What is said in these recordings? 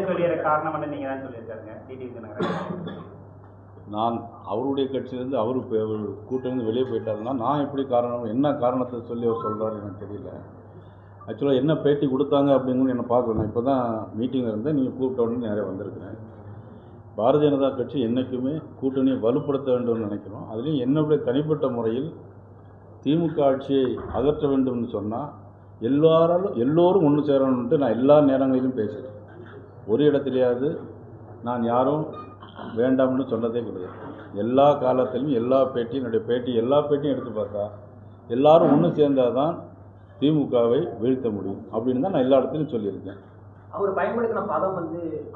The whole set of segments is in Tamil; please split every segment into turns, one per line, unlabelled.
விட்டு வெளியேற காரணம் நீங்க தான் சொல்லியிருக்காருங்க டிடிவி தினகரன்.
நான் அவருடைய கட்சியிலேருந்து அவர் கூட்டணி வெளியே போயிட்டாருன்னா நான் எப்படி காரணம், என்ன காரணத்தை சொல்லி அவர் சொல்கிறாரு எனக்கு தெரியல. ஆக்சுவலாக என்ன பேட்டி கொடுத்தாங்க அப்படிங்கன்னு என்னை பார்க்கணும். இப்போ தான் மீட்டிங்கில் இருந்தேன், நீங்கள் கூப்பிட்ட உடனே நிறைய வந்திருக்கிறேன். பாரதிய ஜனதா கட்சி என்றைக்குமே கூட்டணியை வலுப்படுத்த வேண்டும்னு நினைக்கிறோம். அதுலேயும் என்னுடைய தனிப்பட்ட முறையில் திமுக ஆட்சியை அகற்ற வேண்டும்னு சொன்னால் எல்லோரும் ஒன்று சேரணுன்ட்டு நான் எல்லா நேரங்களிலும் பேசுகிறேன். ஒரு இடத்துலையாவது நான் யாரும் வேண்டாம்னு சொன்னதே கிடையாது. எல்லா காலத்திலும் எல்லா பேட்டியும் என்னுடைய எல்லா பேட்டியும் எடுத்து பார்த்தா எல்லாரும் ஒன்று சேர்ந்தால் தான் திமுகவை வீழ்த்த முடியும் அப்படின்னு தான் நான் எல்லா இடத்துலையும் சொல்லியிருக்கேன்.
அவர் பயன்படுத்தின பதம்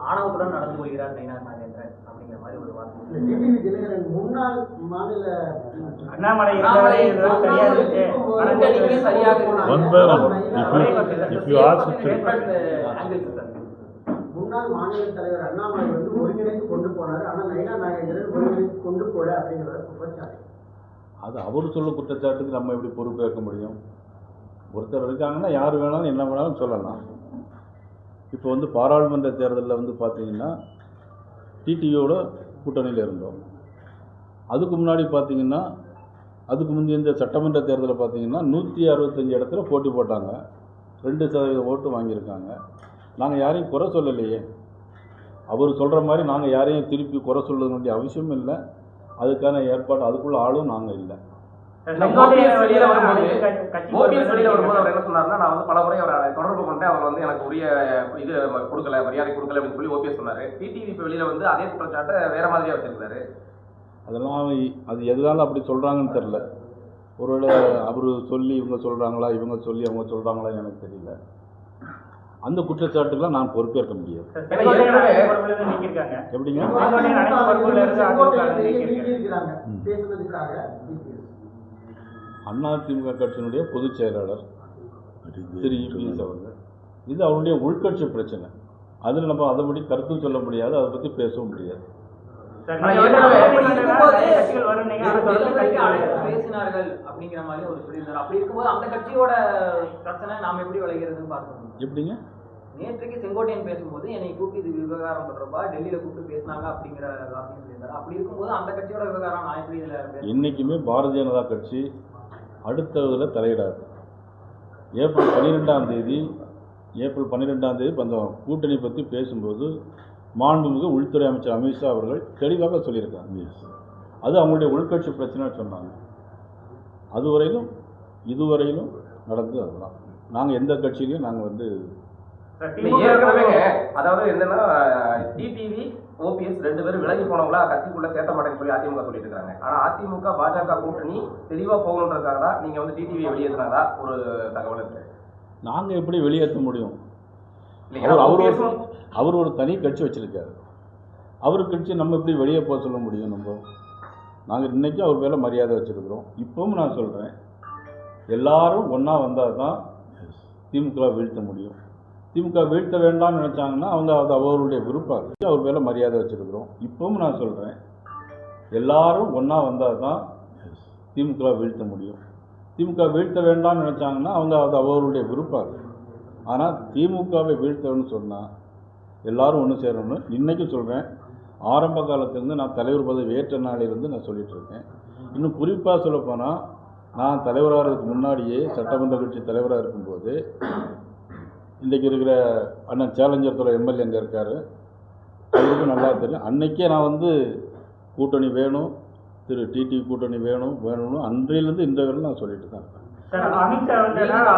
ஆணவத்துடன் நடந்து கொள்கிறார் நயினார் நாகேந்திரன் அப்படிங்கிற மாதிரி ஒரு வார்த்தை.
டிடிவி தினகரன் முன்னாள் மாநில
அண்ணாமலை
முன்னாள் மாநில தலைவர் அண்ணாமலை ஒருங்கிணைத்து கொண்டு போனார். ஆனால் நயினார் நாகேந்திரன் ஒருங்கிணைத்து கொண்டு போல அப்படிங்கிறத குற்றச்சாட்டு.
அது அவர் சொல்ல குற்றச்சாட்டுக்கு நம்ம எப்படி பொறுப்பேற்க முடியும்? ஒருத்தர் இருக்காங்கன்னா யார் வேணாலும் என்ன வேணாலும் சொல்லலாம். இப்போ பாராளுமன்ற தேர்தலில் பார்த்தீங்கன்னா டிடிவியோட கூட்டணியில் இருந்தோம். அதுக்கு முன்னாடி பார்த்தீங்கன்னா அதுக்கு முந்தைய இந்த சட்டமன்ற தேர்தலில் பார்த்தீங்கன்னா 165 இடத்துல போட்டி போட்டாங்க, 2% ஓட்டு வாங்கியிருக்காங்க. நாங்கள் யாரையும் குறை சொல்லலையே. அவர் சொல்கிற மாதிரி நாங்கள் யாரையும் திருப்பி குறை சொல்ல வேண்டிய அவசியமும் இல்லை. அதுக்கான ஏற்பாடு அதுக்குள்ள ஆளும் நாங்கள் இல்லை.
வெளியில வரும்போது அவர் என்ன சொன்னார்னா, நான் பல முறை அவரை தொடர்பு கொண்டேன், அவர் எனக்கு உரிய இது கொடுக்கல, மரியாதை கொடுக்கல அப்படின்னு சொல்லி ஓபிஎஸ் சொன்னாரு. டிடிவி இப்போ வெளியில அதே குற்றச்சாட்டை வேற மாதிரியா வச்சிருக்காரு.
அதெல்லாம் அது எதனால அப்படி சொல்கிறாங்கன்னு தெரில. ஒருவேளை அவர் சொல்லி இவங்க சொல்கிறாங்களா, இவங்க சொல்லி அவங்க சொல்கிறாங்களா எனக்கு தெரியல. அந்த குற்றச்சாட்டுக்கெல்லாம் நான் பொறுப்பேற்க முடியாது. எப்படிங்க? அதிமுக கட்சியினுடைய பொதுச் செயலாளர் திரு இபிஎஸ் அவர்கள், இது அவருடைய உள்கட்சி பிரச்சனை. அதில் நம்ம அதைப்படி கருத்தும் சொல்ல முடியாது, அதை பற்றி பேசவும் முடியாது.
பேசினார்கள் அப்படிங்கிற மாதிரி ஒரு சொல்லியிருந்தார். அப்படி இருக்கும்போது அந்த கட்சியோட பிரச்சனை நாம் எப்படி விளைகிறதுன்னு பார்க்கணும்.
எப்படிங்க?
நேற்றுக்கு செங்கோட்டையன் பேசும்போது என்னை கூப்பிட்டு இது விவகாரம் தொடர்பா டெல்லியில கூப்பிட்டு பேசினாங்க அப்படிங்கிற வார்த்தையும் சொல்லியிருந்தாரு. அப்படி இருக்கும்போது அந்த கட்சியோட விவகாரம் நான் எப்படி இதில்
இன்னைக்குமே பாரதிய ஜனதா கட்சி அடுத்ததில் தலையிடாது. ஏப்ரல் 12ஆம் தேதி அந்த கூட்டணி பற்றி பேசும்போது மாண்புமிகு உள்துறை அமைச்சர் அமித்ஷா அவர்கள் தெளிவாக சொல்லியிருக்காங்க. அது அவங்களுடைய உள்கட்சி பிரச்சனை சொன்னாங்க. இதுவரையிலும் நடந்து அதுதான். நாங்கள் எந்த கட்சியிலையும் நாங்கள்
ஏற்கனவே அதாவது என்னன்னா டிடிவி ஓபிஎஸ் 2 பேரும் விலகி போனவங்களா கட்சிக்குள்ள சேர்த்த மாட்டேன்னு சொல்லி அதிமுக சொல்லிட்டு இருக்காங்க. ஆனா அதிமுக பாஜக கூட்டணி தெளிவா போகணுன்றதுக்காக தான் நீங்க டிடிவியை வெளியேற்றினாதா ஒரு தகவல் இருக்கு.
நாங்கள் எப்படி வெளியேற்ற முடியும்? அவர் ஒரு தனி கட்சி வச்சிருக்காரு. அவர் கட்சி நம்ம எப்படி வெளியே போக சொல்ல முடியும்? நாங்கள் இன்றைக்கும் அவர் மேலே மரியாதை வச்சுருக்கிறோம். இப்பவும் நான் சொல்கிறேன், எல்லாரும் ஒன்றா வந்தால் தான் திமுக வீழ்த்த முடியும். திமுக வீழ்த்த வேண்டாம்னு நினச்சாங்கன்னா அது அவருடைய விருப்பம். அவர் மேலே மரியாதை வச்சுருக்கிறோம். இப்பவும் நான் சொல்கிறேன், எல்லாரும் ஒன்றா வந்தால் தான் திமுக வீழ்த்த முடியும். திமுக வீழ்த்த வேண்டாம்னு நினச்சாங்கன்னா அது அவருடைய விருப்பம். ஆனால் திமுகவை வீழ்த்தணும்னு சொன்னால் எல்லாரும் ஒன்று சேரணும். இன்றைக்கும் சொல்கிறேன், ஆரம்ப காலத்திலேருந்து நான் தலைவர் பதவி ஏற்ற நாளிலிருந்து நான் சொல்லிகிட்டு இருக்கேன். இன்னும் குறிப்பாக சொல்லப்போனால், நான் தலைவராகிறதுக்கு முன்னாடியே சட்டமன்ற கட்சி தலைவராக இருக்கும்போது இன்றைக்கி இருக்கிற அண்ணன் சேலஞ்சர் துறை எம்எல்ஏ எங்கே இருக்கார், அவருக்கும் நல்லா தெரியும். அன்றைக்கே நான் கூட்டணி வேணும், திரு டிடி கூட்டணி வேணும்னு அன்றையிலேருந்து இன்றைய வரையும் நான் சொல்லிட்டு தான் இருக்கேன்.
அமித்ஷா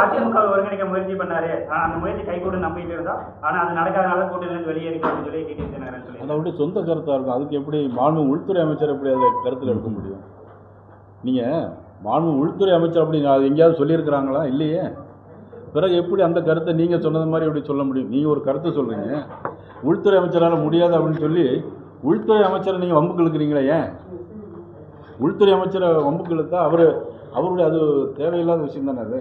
அதிமுக ஒருங்கிணைக்க முயற்சி பண்ணாரு, அந்த முயற்சி கைகூட நம்பிட்டு இருந்தா, ஆனால் அது நடக்காதனால கூட்டணியிலிருந்து வெளியேறிக்கணும்னு சொல்லி டிடிவி தினகரன் சொல்லி.
அது அவருடைய சொந்த கருத்தாக இருக்கும். அதுக்கு எப்படி மாண்பு உள்துறை அமைச்சர் எப்படி அதை கருத்தில் எடுக்க முடியும்? நீங்கள் மாண்பு உள்துறை அமைச்சர் அப்படி அது எங்கேயாவது சொல்லியிருக்கிறாங்களா? இல்லையே. பிறகு எப்படி அந்த கருத்தை நீங்கள் சொன்னது மாதிரி எப்படி சொல்ல முடியும்? நீங்கள் ஒரு கருத்தை சொல்கிறீங்க, உள்துறை அமைச்சரால் முடியாது அப்படின்னு சொல்லி உள்துறை அமைச்சரை நீங்கள் வம்புக்கு இழுக்கிறீங்களே. ஏன் உள்துறை அமைச்சரை வம்புக்கு இழுத்தா அவருடைய அது தேவையில்லாத விஷயம் தானே. அது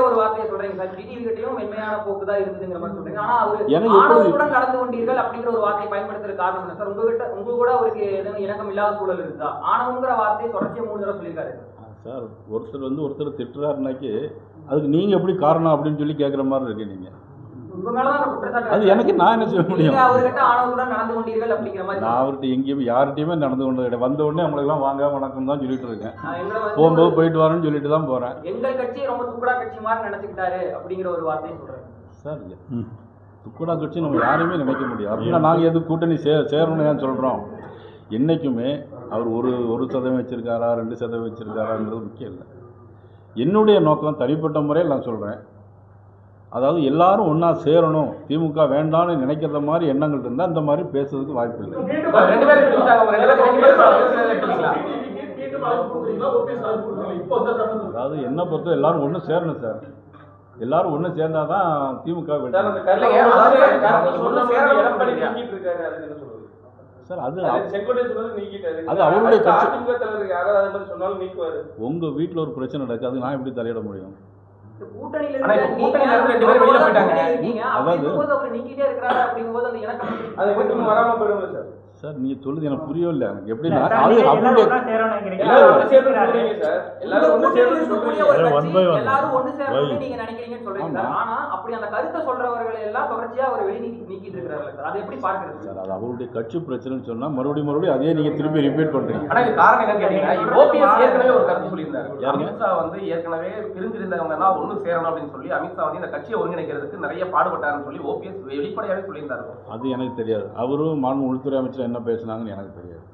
ஒரு வார்த்தையை சொல்றீங்க சார், டிடிவி கிட்டயும் மென்மையான போக்கு தான் இருந்ததுங்கிற மாதிரி சொல்றீங்க. ஆனா அவரு ஆணவத்துடன் நடந்து கொண்டீர்கள் அப்படிங்கிற ஒரு வார்த்தையை பயன்படுத்துற காரணம் என்ன சார்? உங்க கூட அவருக்கு எதுவும் இணக்கம் இல்லாத சூழல் இருக்குதா? ஆணவங்கிற வார்த்தையை தொடர்ச்சியா 3 தடவை சொல்லியிருக்காரு
சார். ஒருத்தர் திட்டுறாருனாக்கி அதுக்கு நீங்கள் எப்படி காரணம் அப்படின்னு சொல்லி கேட்குற மாதிரி இருக்கு. நீங்கள்
உங்க மேலதான் அந்த குற்றச்சாட்டு
அது எனக்கு நான் என்ன செய்ய முடியும்?
நீங்க அவர்கிட்ட ஆணவத்துடன் நடந்து கொண்டீர்கள் அப்படிங்கிற மாதிரி
நான் அவர்கிட்ட எங்கேயுமே யார்கிட்டையுமே நடந்து கொண்டது கிடையாது. வந்த உடனே அவங்களுக்கெல்லாம் வாங்க வணக்கம் தான் சொல்லிட்டு இருக்கேன்.
எங்களை வந்து
போகும்போது போயிட்டு வரேன்னு சொல்லிட்டு தான் போகிறேன்.
எங்கள் கட்சி ரொம்ப துக்குடா கட்சி மாதிரி நினைச்சுக்கிட்டாரு அப்படிங்கிற ஒரு வார்த்தையை சொல்றேன்
சார் துக்குடா கட்சி நம்ம யாரையுமே நினைக்க முடியாது. அப்படின்னா நாங்கள் எது கூட்டணி சேரணும்னு ஏன் சொல்கிறோம்? என்றைக்குமே அவர் ஒரு சதவீதம் வச்சுருக்காரா 2% வச்சுருக்காராங்கிறது முக்கியம் இல்லை. என்னுடைய நோக்கம் தனிப்பட்ட முறையில் நான் சொல்கிறேன், அதாவது எல்லாரும் ஒன்றா சேரணும், திமுக வேண்டாம்னு நினைக்கிறத மாதிரி எண்ணங்கள் இருந்தால் அந்த மாதிரி பேசுறதுக்கு வாய்ப்பு இல்லை.
ரெண்டு பேரும் பிரிச்சுட்டாங்க. ரெண்டு பேரும் எடுத்துக்கலாம்.
அதாவது என்ன பொறுத்த எல்லாரும் ஒன்று சேரணும் சார். எல்லாரும் ஒன்று சேர்ந்தால் தான் திமுக வெற்றி. சார் அது அவருடைய கட்சி. உங்கள் வீட்டில் ஒரு பிரச்சனை நடக்குது, அது நான் எப்படி தலையிட முடியும்? சார் நீங்க சொல்லுது எனக்கு புரியவில்லை. எனக்கு எப்படின்னா அது அவருடைய சார் அது அவருடைய கட்சி பிரச்சனைன்னு சொன்னா மறுபடியும் அதே நீங்க திருப்பி ரிப்பீட் பண்றீங்க.
காரணம் என்னன்னு கேட்டீங்கன்னா ஓபிஎஸ் ஏற்கனவே ஒரு கருத்து சொல்லியிருந்தாரு. அமித்ஷா வந்து ஏற்கனவே பிரிஞ்சிருந்தவங்க எல்லாம் ஒண்ணு சேரணும் அப்படின்னு சொல்லி அமித்ஷா வந்து இந்த கட்சியை ஒருங்கிணைக்கிறதுக்கு நிறைய பாடுபட்டாருன்னு சொல்லி ஓபிஎஸ் வெளிப்படையாவே சொல்லியிருந்தாரு.
அது எனக்கு தெரியாது. அவரும் மாநில உள்துறை அமைச்சர் என்ன பேசுனாங்கன்னு எனக்கு தெரியாது.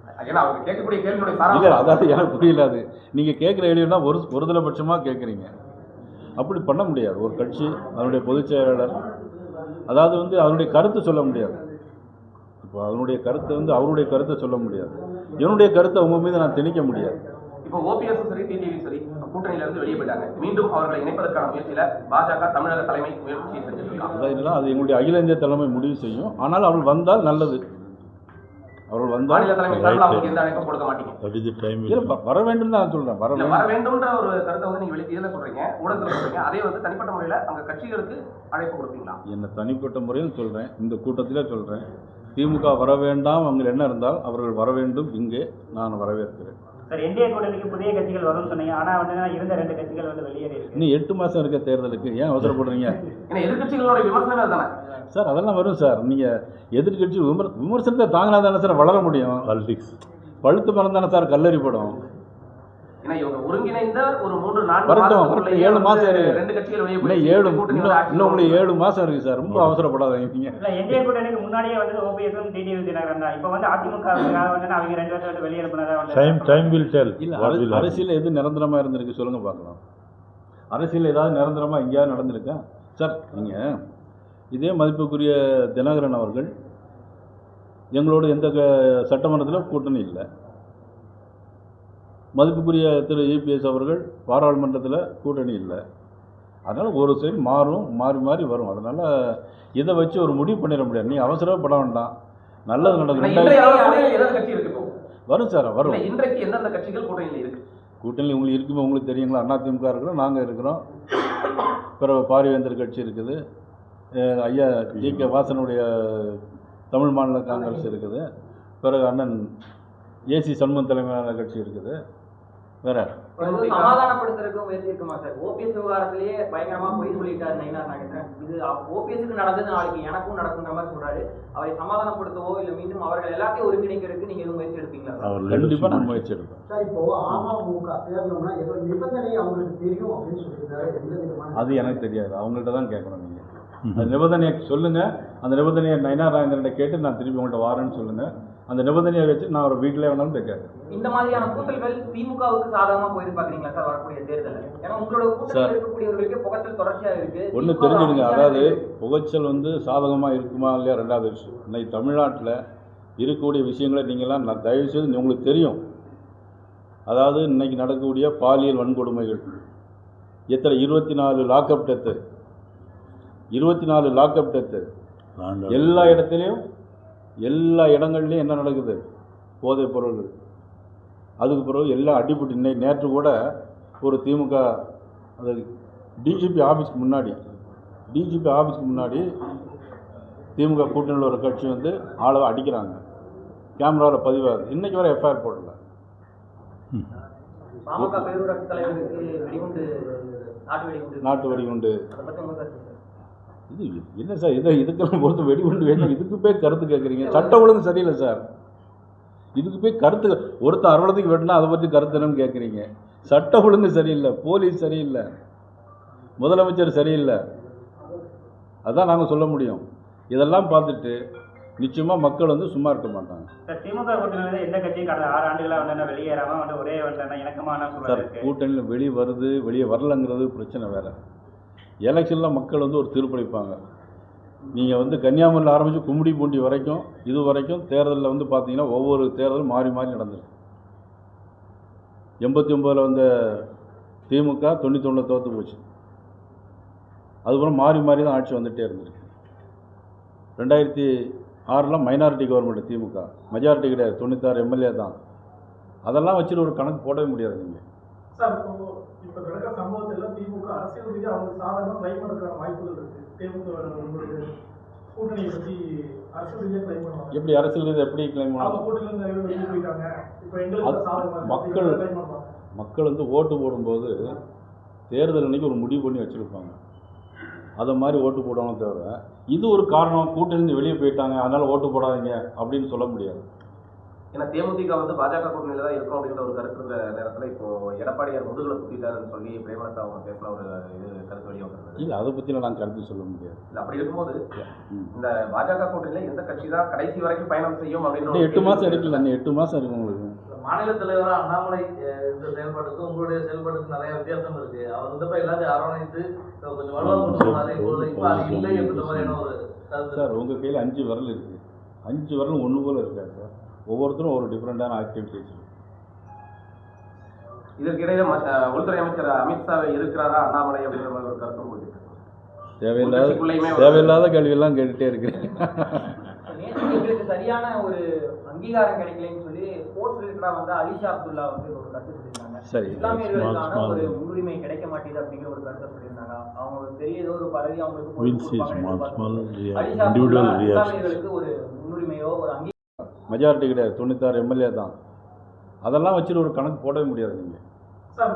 இல்ல
அதாவது எனக்கு புரியல. அது நீங்க கேட்குற கேள்வினா ஒருதலை பட்சமாக கேட்குறீங்க. அப்படி பண்ண முடியாது. ஒரு கட்சி அதனுடைய பொதுச் செயலாளர் அதாவது வந்து அதனுடைய கருத்து சொல்ல முடியாது. இப்போ அதனுடைய கருத்தை வந்து அவருடைய கருத்தை சொல்ல முடியாது. என்னுடைய கருத்தை உங்க மீது நான் திணிக்க முடியாது.
இப்போ ஓபிஎஸ் சரி டிடிவி சரி கூட்டணியில இருந்து வெளியே போயிட்டாங்க. மீண்டும் அவர்களை இணைப்பதற்கான முயற்சியில பாஜக தமிழக தலைமை முயற்சி செஞ்சிருக்காங்க.
அதான் அது எங்களுடைய அகில இந்திய தலைமை முடிவு செய்யும். ஆனால் அவர்கள் வந்தால் நல்லது. அவர்கள் வந்தால் வர வேண்டும் தான் சொல்றேன்.
வர வேண்டும்ன்ற ஒரு கருத்தை வந்து நீங்க வெளியே சொல்றீங்க, ஊடகத்தில் சொல்றீங்க. அதே வந்து தனிப்பட்ட முறையில் அங்க கட்சிகளுக்கு அழைப்பு கொடுப்பீங்களா?
என்ன தனிப்பட்ட முறையில் சொல்றேன், இந்த கூட்டத்திலே சொல்றேன். திமுக வர வேண்டாம், அவங்க என்ன இருந்தால் அவர்கள் வர வேண்டும். இங்கே நான் வரவேற்கிறேன்.
சார் என்டிஏ கூட்டணிக்கு புதிய கட்சிகள் வரும்னு சொன்னீங்க. ஆனா வந்து இருந்த 2 கட்சிகள் வந்து வெளியேறி இருக்கு.
இன்னும் 8 மாசம் இருக்க தேர்தலுக்கு ஏன் அவசரப்படுறீங்க?
ஏன்னா எதிர்கட்சிகளோட விமர்சனங்கள் தானே
சார். அதெல்லாம் வரும் சார். நீங்க எதிர்கட்சி விமர்சனத்தை தாங்கினா தானே சார் வளர முடியும். பாலிடிக்ஸ் பழுத்து மரம் தானே சார் கல்லறி படம்.
ஒருங்கிணைந்த ஒரு 3-4
வரட்டும். 7 மாசம் இருக்கு.
இன்னும்
உங்களுக்கு 7 மாசம் இருக்கு சார். ரொம்ப அவசரப்படாதீங்க. நீங்க
என்டிஏ கூட்டணிக்கு முன்னாடியே வந்து ஓபிஎஸ் டிடிவி தினகரன் தான். இப்போ வந்து அதிமுக வந்து அவங்க 2 பேரும் வந்து வெளியே அனுப்புனதா
டைம் வில் டெல். இல்ல அரசியல் எது நிரந்தரமா இருந்திருக்கு சொல்லுங்க பார்க்கலாம். அரசியல் ஏதாவது நிரந்தரமா எங்கேயாவது நடந்திருக்கா சார்? நீங்க இதே மதிப்புக்குரிய தினகரன் அவர்கள் எங்களோட எந்த சட்டமன்றத்தில் கூட்டணி இல்லை. மதிப்புக்குரிய திரு இபிஎஸ் அவர்கள் பாராளுமன்றத்தில் கூட்டணி இல்லை. அதனால் ஒரு சைடு மாறி மாறி வரும். அதனால் இதை வச்சு ஒரு முடிவு பண்ணிட முடியாது. நீ அவசரப்பட வேண்டாம். நல்லது நடக்கும். வரும் சார் வரும்.
இன்றைக்கு எந்தெந்த கட்சிகள் கூட்டணியில் இருக்கு?
கூட்டணி உங்களுக்கு இருக்குமே உங்களுக்கு தெரியுங்களா? அதிமுக இருக்கிறோம், நாங்கள் இருக்கிறோம். பிறகு பாரிவேந்தர் கட்சி இருக்குது. ஐயா ஜி.கே. வாசனுடைய தமிழ் மாநில காங்கிரஸ் இருக்குது. பிறகு அண்ணன் ஏசி சண்முகம் தலைமையிலான கட்சி இருக்குது. வேற
சமாதானப்படுத்துறதுக்கு முயற்சி இருக்குமா சார்? ஓபிஎஸ் விவகாரத்திலேயே பயங்கரமா போய் சொல்லிட்டாரு நயினார் நாகேந்திரன். இது ஓபிஎஸ்க்கு நடந்தது நாளைக்கு எனக்கும் நடக்குங்கிற மாதிரி சொல்றாரு. அவரை சமாதானப்படுத்தவோ இல்லை மீண்டும் அவர்கள் எல்லாத்தையும் ஒருங்கிணைக்கிறதுக்கு நீங்க எதுவும் முயற்சி எடுப்பீங்களா?
கண்டிப்பா நான் முயற்சி எடுப்பேன்.
சார் இப்போ அமமுக தேர்தல்னா ஏதோ நிபந்தனை அவங்களுக்கு தெரியும் அப்படின்னு சொல்லியிருக்காரு.
அது எனக்கு தெரியாது. அவங்கள்ட்ட தான் கேட்கணும். நீங்க அந்த நிபந்தனையை சொல்லுங்க. அந்த நிபந்தனையை நயினார் நாகேந்திரன் கேட்டு நான் திருப்பி உங்கள்கிட்ட வாரேன்னு சொல்லுங்க. அந்த நிபந்தனையை வச்சு நான் ஒரு வீட்டிலே வேணாலும் கேட்கறேன்.
இந்த மாதிரியான கூட்டல்கள் திமுகவுக்கு சாதகமா போயிருந்து பாக்குறீங்களா சார் வரக்கூடிய தேர்தல்? ஏன்னா உங்களோட கூட்டத்தில் இருக்கக்கூடியவர்களுக்கு புகைச்சல் தொடர்ச்சியா இருக்கு.
ஒன்று தெரிஞ்சுடுங்க. அதாவது புகைச்சல் வந்து சாதகமா இருக்குமா இல்லையா ரெண்டாவது விஷயம். இன்னைக்கு தமிழ்நாட்டில் இருக்கக்கூடிய விஷயங்களை நீங்களாம் தயவு செய்து உங்களுக்கு தெரியும். அதாவது இன்னைக்கு நடக்கக்கூடிய பாலியல் வன்கொடுமைகள் எத்தனை 24 லாக்அப் டெத்து 24 லாக்அப் டெத்து எல்லா இடத்துலையும் எல்லா இடங்கள்லையும் என்ன நடக்குது? போதைப் பொருள். அதுக்கு பிறகு எல்லாம் அடிபட்டு இன்னைக்கு நேற்று கூட ஒரு திமுக அது டிஜிபி ஆஃபீஸ்க்கு முன்னாடி திமுக கூட்டணியில் ஒரு கட்சி வந்து ஆளை அடிக்கிறாங்க. கேமராவில் பதிவாகுது. இன்னைக்கு வரை எஃப்ஐஆர் போடல.
பாமக பேரூராட்சி தலைவருக்கு நாட்டு வெடிகுண்டு
இது என்ன சார் இதுக்கெல்லாம் பொறுத்து வெடிகுண்டு வேணும், இதுக்கு போய் கருத்து கேட்குறீங்க? சட்ட ஒழுங்கு சரியில்லை சார், இதுக்கு போய் கருத்து ஒருத்தர் அறுவலத்துக்கு வெட்டினா அதை பற்றி கருத்து என்னன்னு கேட்குறீங்க? சட்ட ஒழுங்கு சரியில்லை, போலீஸ் சரியில்லை, முதலமைச்சர் சரியில்லை, அதான் நாங்கள் சொல்ல முடியும். இதெல்லாம் பார்த்துட்டு நிச்சயமாக மக்கள் வந்து சும்மா இருக்க மாட்டாங்க.
சார், திமுக கூட்டணியில் எந்த கட்சியும் கடந்த 6 ஆண்டுகளாக வந்து வெளியேறாமல் வந்து ஒரே வந்து இணக்கமான
சார்,
சூழல் இருக்கு.
கூட்டணியில் வெளியே வருது வெளியே வரலங்கிறது பிரச்சனை வேறு. எலெக்ஷனில் மக்கள் வந்து ஒரு தீர்ப்பளிப்பாங்க. நீங்கள் வந்து கன்னியாகுமரியில் ஆரம்பித்து கும்மிடிப்பூண்டி வரைக்கும் இது வரைக்கும் தேர்தலில் வந்து பார்த்தீங்கன்னா ஒவ்வொரு தேர்தலும் மாறி மாறி நடந்துருக்கு. 89 வந்த திமுக 91 தோற்று போச்சு. அதுக்கப்புறம் மாறி மாறி தான் ஆட்சி வந்துகிட்டே இருந்திருக்கு. 2006 மைனாரிட்டி கவர்மெண்ட் திமுக, மெஜாரிட்டி கிடையாது, 96 எம்எல்ஏ தான். அதெல்லாம் வச்சுட்டு ஒரு கணக்கு போடவே முடியாது நீங்கள்.
சார், இப்போ நடக்கிற சம்பவத்தில் திமுக அரசியல் ரீதியாக அவங்க சாதாரணமாக ட்ரை பண்ணுறதுக்கான வாய்ப்புகள் இருக்குது. திமுக உங்களுக்கு கூட்டணியை பற்றி அரசியல் ரீதியாக ட்ரை பண்ணுவாங்க.
எப்படி அரசியல் ரீதியாக எப்படி கிளைம்
அவங்க
பண்ணலாம்?
கூட்டணியில் நிறைய பேர் வெளியே போயிட்டாங்க, இப்போ எங்களுக்கு சாதகமாக
மக்கள்
ட்ரை பண்ணுவாங்க.
மக்கள் வந்து ஓட்டு போடும்போது தேர்தல் அன்னைக்கு ஒரு முடிவு பண்ணி வச்சுருப்பாங்க. அதை மாதிரி ஓட்டு போடணும் தவிர இது ஒரு காரணம் கூட்டணிந்து வெளியே போயிட்டாங்க அதனால் ஓட்டு போடாதீங்க அப்படின்னு சொல்ல முடியாது.
ஏன்னா தேமுதிக வந்து பாஜக கூட்டணியில தான் இருக்கும் அப்படிங்கிற ஒரு கருத்து இருந்த நேரத்தில் இப்போ எடப்பாடியார் முதுகுல குத்திட்டாருன்னு சொல்லி பிரேமலதா அவங்க பேசின ஒரு இது கருத்து வெளியே வந்திருந்தது.
இல்லை, அதை பற்றிலாம் நான் கருத்து சொல்ல முடியாது.
இல்லை, அப்படி இருக்கும்போது இந்த பாஜக கூட்டணியில எந்த கட்சி தான் கடைசி வரைக்கும் பயணம் செய்யும் அப்படின்னு
8 மாதம் இருக்குல்ல, 8 மாதம் இருக்கு உங்களுக்கு.
மாநில தலைவராக அண்ணாமலை இந்த செயல்பாட்டுக்கும் உங்களுடைய செயல்பாட்டுக்கும் நிறைய வித்தியாசம் இருக்கு. அவர் வந்து எல்லாத்தையும் அரவணைத்து கொஞ்சம் வலுவாக கொண்டு போனாரு. இப்போ அது இல்லை என்ற மாதிரியான ஒரு கருத்து.
சார், உங்கள் கையில் 5 விரல் இருக்குது, 5 விரலும் ஒன்று போல் இருக்காது சார். ஒவ்வொருத்தரும் ஒரு டிஃப்ரெண்ட்டான ஆக்டிவிட்டிஸ்.
இதற்கிடையே உள்துறை அமைச்சர் அமித்ஷா இருக்கிறாரா அண்ணாமலை அப்படிங்கிற மாதிரி ஒரு கருத்து உங்களுக்கு
தேவையில்லாத கேள்வியெல்லாம் கேட்டுகிட்டே இருக்கிறேன்.
எங்களுக்கு சரியான ஒரு அங்கீகாரம் கிடைக்கலன்னு சொல்லி ஸ்போர்ட்ஸ் ரிலேட்டடா வந்து அலிஷா அப்துல்லா வந்து ஒரு கருத்து சொல்லியிருந்தாங்க.
சரி,
இஸ்லாமியர்களுக்கான ஒரு முன்னுரிமை கிடைக்க மாட்டேது அப்படிங்கிற ஒரு கருத்தை சொல்லியிருந்தாங்க. அவங்க பெரிய ஏதோ ஒரு பதவி அவங்களுக்கு அலிஷா அப்துல்லா இஸ்லாமியர்களுக்கு ஒரு முன்னுரிமையோ ஒரு
மெஜாரிட்டி கிடையாது, 96 எம்எல்ஏ தான். அதெல்லாம் வச்சுட்டு ஒரு கணக்கு போடவே முடியாது நீங்கள்.
சார்,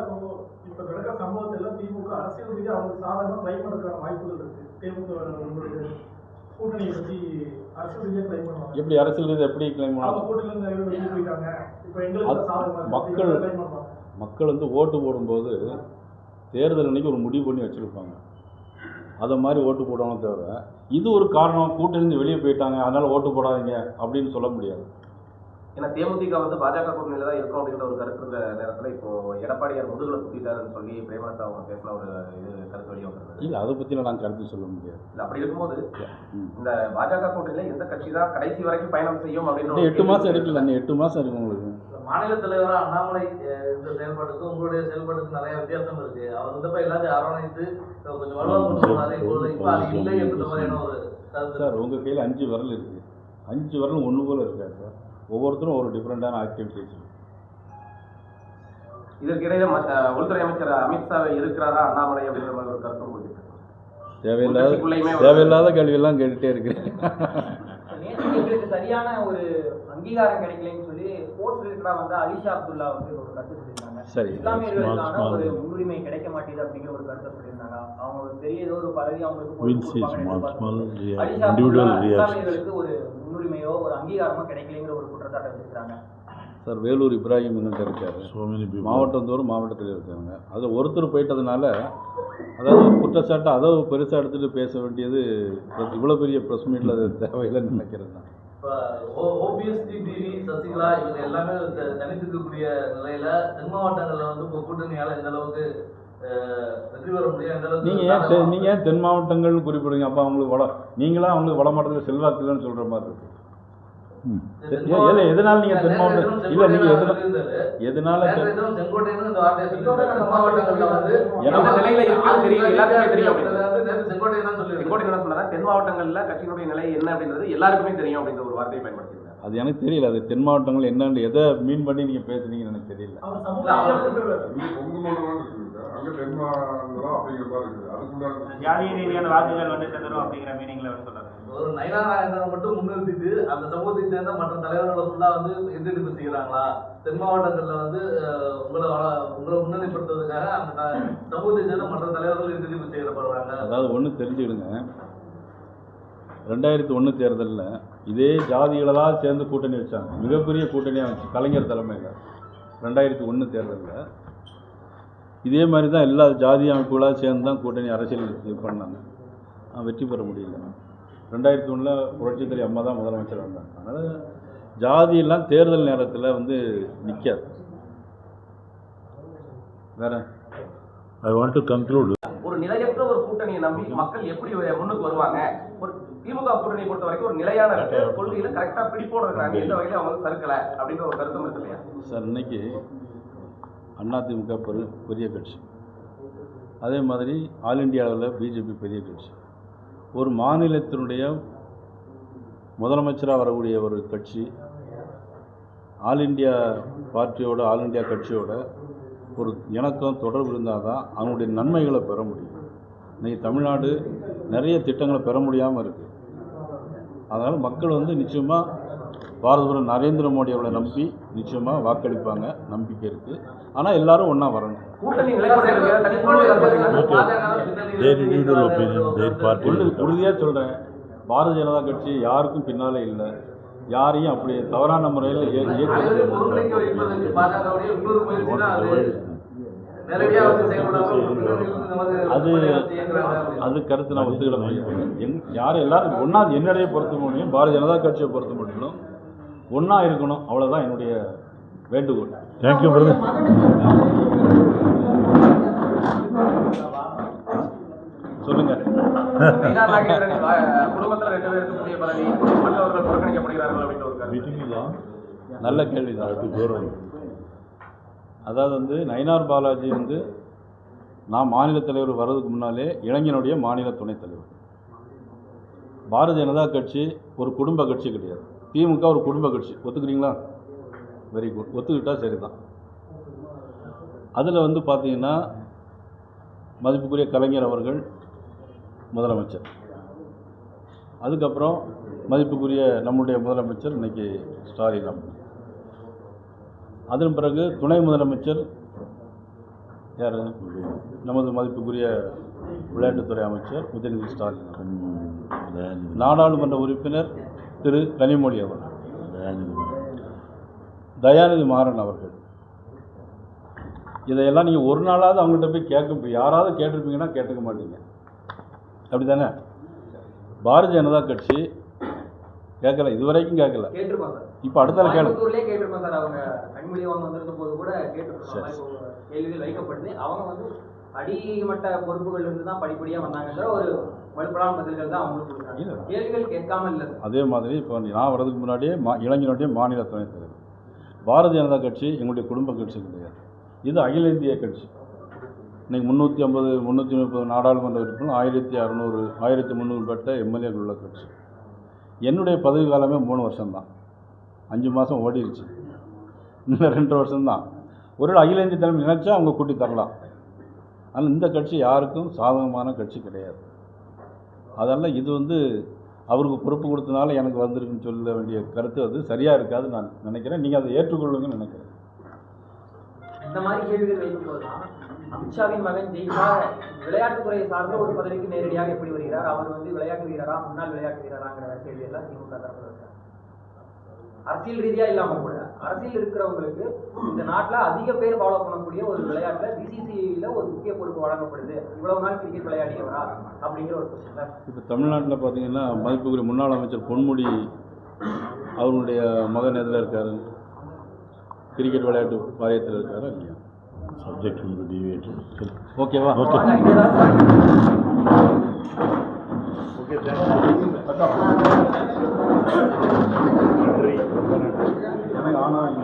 இப்போ நடக்கிற சம்பவத்தில் திமுக அரசியல் ரீதியாக அவங்க சாதாரணமாக ட்ரை பண்ணுறதுக்கான வாய்ப்புகள் இருக்குது. திமுக உங்களுக்கு கூட்டணியை பற்றி அரசியல் ரீதியாக ட்ரை பண்ணுவாங்க.
எப்படி அரசியல் ரீதியாக எப்படி கிளைம்
அவங்க
பண்ணலாம்?
கூட்டணியில் நிறைய பேர் வெளியே போயிட்டாங்க, இப்போ எங்களுக்கு சாதகமாக
மக்கள்
ட்ரை பண்ணுவாங்க.
மக்கள் வந்து ஓட்டு போடும்போது தேர்தல் அன்னைக்கு ஒரு முடிவு பண்ணி வச்சுருப்பாங்க. அதை மாதிரி ஓட்டு போடணும் தவிர இது ஒரு காரணம் கூட்டணிந்து வெளியே போயிட்டாங்க அதனால் ஓட்டு போடாதீங்க அப்படின்னு சொல்ல முடியாது.
ஏன்னா தேமுதிக வந்து பாஜக கூட்டணியில தான் இருக்கும் அப்படிங்கிற ஒரு கருத்து இருந்த நேரத்தில் இப்போ எடப்பாடியார் முதுகுல குத்திட்டாருன்னு சொல்லி பிரேமலதா அவங்க பேசின ஒரு இது கருத்து வெளியே வந்திருந்தது.
இல்லை, அதை பற்றிலாம் நான் கருத்து சொல்ல முடியாது.
இல்லை, அப்படி இருக்கும்போது இந்த பாஜக கூட்டணியில எந்த கட்சி தான் கடைசி வரைக்கும் பயணம் செய்யும் அப்படின்னு
8 மாதம் இருக்குல்ல, 8 மாதம் இருக்கு உங்களுக்கு.
மாநில தலைவராக அண்ணாமலை இந்த செயல்பாட்டுக்கும் உங்களுடைய செயல்பாட்டுக்கும் நிறைய வித்தியாசம் இருக்கு. அவர் வந்து எல்லாத்தையும் அரவணைத்து கொஞ்சம் வலுவாக கொண்டு போனாரு. இப்போ அது இல்லை என்ற மாதிரியான ஒரு கருத்து.
சார், உங்கள் கையில் 5 விரல் இருக்குது, 5 விரலும் ஒன்று போல் இருக்காது சார். ஒவ்வொருத்தரும் ஒரு டிஃப்ரெண்ட்டான ஆக்டிவிட்டிஸ்.
இதற்கிடையே உள்துறை அமைச்சர் அமித்ஷா இருக்கிறாரா அண்ணாமலை அப்படிங்கிற மாதிரி ஒரு கருத்து உங்களுக்கு
தேவையில்லாத கேள்வியெல்லாம் கேட்டுகிட்டே இருக்கிறேன்.
எங்களுக்கு சரியான ஒரு அங்கீகாரம் கிடைக்கலன்னு சொல்லி ஸ்போர்ட்ஸ் ரிலேட்டடா வந்து அலிஷா அப்துல்லா வந்து ஒரு கருத்து சொல்லியிருந்தாங்க.
சரி,
இஸ்லாமியர்களுக்கான ஒரு முன்னுரிமை கிடைக்க மாட்டேது அப்படிங்கிற ஒரு கருத்தை சொல்லியிருந்தாங்க. அவங்க பெரிய ஏதோ ஒரு பதவி அவங்களுக்கு அலிஷா அப்துல்லா இஸ்லாமியர்களுக்கு ஒரு முன்னுரிமையோ ஒரு அங்கீகாரமோ கிடைக்கலைங்கிற ஒரு குற்றச்சாட்டை வச்சிருக்காங்க.
சார், வேலூர் இப்ராஹிம் எங்கிட்ட இருக்காரு, மாவட்டந்தோறும் மாவட்டத்தில் இருக்காங்க. அதில் ஒருத்தர் போயிட்டதுனால அதாவது குற்றச்சாட்டை அதை பெருசாக எடுத்துகிட்டு பேச வேண்டியது இவ்வளோ பெரிய ப்ரெஸ் மீட்டில் அது தேவையில்லைன்னு நினைக்கிறேன் நான்.
இப்போ ஓபிஎஸ், டிடிவி, சசிகலா இவங்க எல்லாமே தனித்திருக்கக்கூடிய நிலையில தென் மாவட்டங்களில் வந்து இப்போ கூட்டணியால் எந்த அளவுக்கு வெற்றி பெற முடியும், எந்த அளவுக்கு
நீங்கள் ஏன் தென் மாவட்டங்கள்னு குறிப்பிடுங்க? அப்போ அவங்களுக்கு நீங்களாம் அவங்களுக்கு வட மாவட்டத்தில் செல்வாக்கு இல்லைன்னு சொல்கிற மாதிரி இருக்கு. எதனால நீங்கள் தென் மாவட்டம் இல்லை, நீங்கள் எதனால
செங்கோட்டைன்னு இந்த வார்த்தையை தென் மாவட்டங்களில் வந்து
எந்த நிலையில இருக்குன்னு தெரியும், எல்லாத்துக்குமே தெரியும்.
செங்கோட்டை தான் சொல்லி
செங்கோட்டை என்ன சொன்னா தென் மாவட்டங்கள்ல கட்சியினுடைய நிலை என்ன அப்படின்றது எல்லாருக்குமே தெரியும் அப்படிங்கிற ஒரு வார்த்தையை பயன்படுத்தியிருக்காங்க.
அது எனக்கு தெரியல. அது தென் மாவட்டங்கள் என்னன்னு எதை மீன் பண்ணி நீங்கள் பேசுனீங்கன்னு எனக்கு தெரியல.
ஜாதி ரீதியான வாக்குகள் வந்து செதறும் அப்படிங்கிற மீனிங்ல வந்து சொல்றாங்க.
ஒரு நயினா நாகேந்திரன் மட்டும் முன்னிறுத்திட்டு அந்த சமூகத்தை சேர்ந்த மற்ற தலைவர்களை ஃபுல்லாக வந்து எதிர்ப்பு செய்கிறாங்களா? தென் மாவட்டங்களில் வந்து உங்களை முன்னிலைப்படுத்துவதற்காக அந்த சமூகத்தை சேர்ந்த மற்ற தலைவர்கள் எதிர்ப்பு செய்யப்படுறாங்க.
அதாவது ஒன்று தெரிஞ்சுக்கிடுங்க, 2001 தேர்தலில் இதே ஜாதிகளெல்லாம் சேர்ந்து கூட்டணி வச்சாங்க. மிகப்பெரிய கூட்டணியாக வச்சு கலைஞர் தலைமையில் 2001 தேர்தலில் இதே மாதிரி தான் எல்லா ஜாதி அமைப்புகளாக சேர்ந்து தான் கூட்டணி அரசியல் இது பண்ணாங்க. வெற்றி பெற முடியல. 2001 புரட்சித்தலைவி அம்மா தான் முதலமைச்சர் வந்தாங்க. அதனால் ஜாதியெல்லாம் தேர்தல் நேரத்தில் வந்து நிற்காது. வேற ஐ வாண்ட் டு கன்க்ளூட்.
ஒரு நிலையற்ற ஒரு கூட்டணியை நம்பி மக்கள் எப்படி முன்னுக்கு வருவாங்க? ஒரு திமுக கூட்டணியை பொறுத்த வரைக்கும் ஒரு நிலையான கொள்கையில கரெக்டா பிடிப்போடு இருக்கிறாங்க. எந்த வகையில அவங்க வந்து சறுக்கல அப்படின்ற ஒரு கருத்தும் இருக்கு இல்லையா
சார்? இன்னைக்கு அதிமுக பெரிய கட்சி, அதே மாதிரி ஆல் இண்டியா அளவில் பிஜேபி பெரிய கட்சி. ஒரு மாநிலத்தினுடைய முதலமைச்சராக வரக்கூடிய ஒரு கட்சி ஆல் இண்டியா பார்ட்டியோட ஆல் இண்டியா கட்சியோட ஒரு இணக்கம் தொடர்பு இருந்தால் தான் அவனுடைய நன்மைகளை பெற முடியும். இன்றைக்கி தமிழ்நாடு நிறைய திட்டங்களை பெற முடியாமல் இருக்குது. அதனால் மக்கள் வந்து நிச்சயமாக பாரத நரேந்திர மோடி அவர்களை நம்பி நிச்சயமாக வாக்களிப்பாங்க, நம்பிக்கை இருக்குது. ஆனால் எல்லாரும் ஒன்றா வரணும். உறுதியாக சொல்கிறேன், பாரதிய ஜனதா கட்சி யாருக்கும் பின்னாலே இல்லை. யாரையும் அப்படி தவறான முறையில் அது கருத்து நான் ஒத்துக்கிட முடியும். யாரும் எல்லாரும் ஒன்றா என்னுடைய பொறுத்த முடியும், பாரதிய ஜனதா கட்சியை பொறுத்த முடியும் ஒன்றா இருக்கணும். அவ்வளோதான் என்னுடைய வேண்டுகோள். Thank you brother. சொல்லுங்க. நல்ல கேள்விதான். அதாவது வந்து நயினார் பாலாஜி வந்து நான் மாநில தலைவர் வர்றதுக்கு முன்னாலே இளைஞனுடைய மாநில துணைத் தலைவர். பாரதிய ஜனதா கட்சி ஒரு குடும்ப கட்சி கிடையாது. திமுக ஒரு குடும்ப கட்சி. ஒத்துக்கிறீங்களா? Very good. ஒத்துக்கிட்டால் சரி தான். அதில் வந்து பார்த்தீங்கன்னா மதிப்புக்குரிய கலைஞர் அவர்கள் முதலமைச்சர், அதுக்கப்புறம் மதிப்புக்குரிய நம்முடைய முதலமைச்சர் இன்றைக்கி ஸ்டாலின். அதன் பிறகு துணை முதலமைச்சர் யார்? நமது மதிப்புக்குரிய விளையாட்டுத்துறை அமைச்சர் உதயநிதி ஸ்டாலின். நாடாளுமன்ற உறுப்பினர் திரு கனிமொழி அவர்கள், தயாநிதி மாறன் அவர்கள். இதையெல்லாம் நீங்கள் ஒரு நாளாவது அவங்கள்ட்ட போய் கேட்க, யாராவது கேட்டிருப்பீங்கன்னா கேட்டுக்க மாட்டீங்க, அப்படி தானே? பாரதிய ஜனதா கட்சி கேட்கல, இதுவரைக்கும் கேட்கல. இப்போ அடுத்த
கேட்டிருப்போம் சார். அவங்க கனிமொழி அவங்க வந்திருந்த போது கூட கேட்டிருப்போம். கேள்விகள் வைக்கப்படுது. அவங்க வந்து அடிமட்ட பொறுப்புகள் இருந்து தான் படிப்படியாக வந்தாங்க. ஒரு வலுப்படான பதில்கள் தான் அவங்களுக்கு கொடுத்தாங்க. கேள்விகள் கேட்காம இல்லை.
அதே மாதிரி இப்போ நான் வர்றதுக்கு முன்னாடியே இளைஞனுடைய மாநில துணைத் தலைவர். பாரதிய ஜனதா கட்சி எங்களுடைய குடும்ப கட்சி கிடையாது. இது அகில இந்திய கட்சி. இன்றைக்கி 350 330 நாடாளுமன்ற உறுப்பினர், 1600 1300 பட்ட எம்எல்ஏக்கள் உள்ள கட்சி. என்னுடைய பதவி காலமே 3 வருஷம்தான். 5 மாதம் ஓடிடுச்சு. இன்னும் 2 வருஷம்தான். ஒரு அகில இந்திய தலைமை நினைச்சா அவங்க கூட்டி தரலாம். ஆனால் இந்த கட்சி யாருக்கும் சாதகமான கட்சி கிடையாது. அதனால் இது வந்து அவருக்கு பொறுப்பு கொடுத்தனால எனக்கு வந்திருக்குன்னு சொல்ல வேண்டிய கருத்து அது சரியாக இருக்காது நான் நினைக்கிறேன். நீங்கள் அதை ஏற்றுக்கொள்ளுங்கன்னு நினைக்கிறேன்.
இந்த மாதிரி கேள்விகள் வைக்கும்போது தான் அமித்ஷாவின் மகன் ஜெயிச்சா விளையாட்டுத்துறையை சார்ந்த ஒரு பதவிக்கு நேரடியாக எப்படி வருகிறார்? அவர் வந்து விளையாட்டு வீரரா, முன்னாள் விளையாட்டு வீரராங்கிற கேள்வி எல்லாம் திமுக தரப்பு இருக்காங்க. அரசியல் ரீதியா இல்லாம கூட அரசியல் இருக்கிறவங்களுக்கு இந்த நாட்டில் அதிக பேர் ஃபாலோ பண்ணக்கூடிய ஒரு விளையாட்டுல பிசிசிஐல ஒரு முக்கிய பொறுப்பு வழங்கப்படுது. இவ்வளவு நாள் கிரிக்கெட் விளையாடியவரா அப்படிங்கிற ஒரு கொஸ்டின். இப்போ
தமிழ்நாட்டில் பார்த்தீங்கன்னா மதிப்புக்குரிய முன்னாள் அமைச்சர் பொன்முடி அவருடைய மகன் எதில் இருக்காரு? கிரிக்கெட் விளையாட்டு வாரியத்தில் இருக்காரா இல்லையா? சப்ஜெக்ட் ஓகேவா? ஓகே. எனக்கு ஆனால்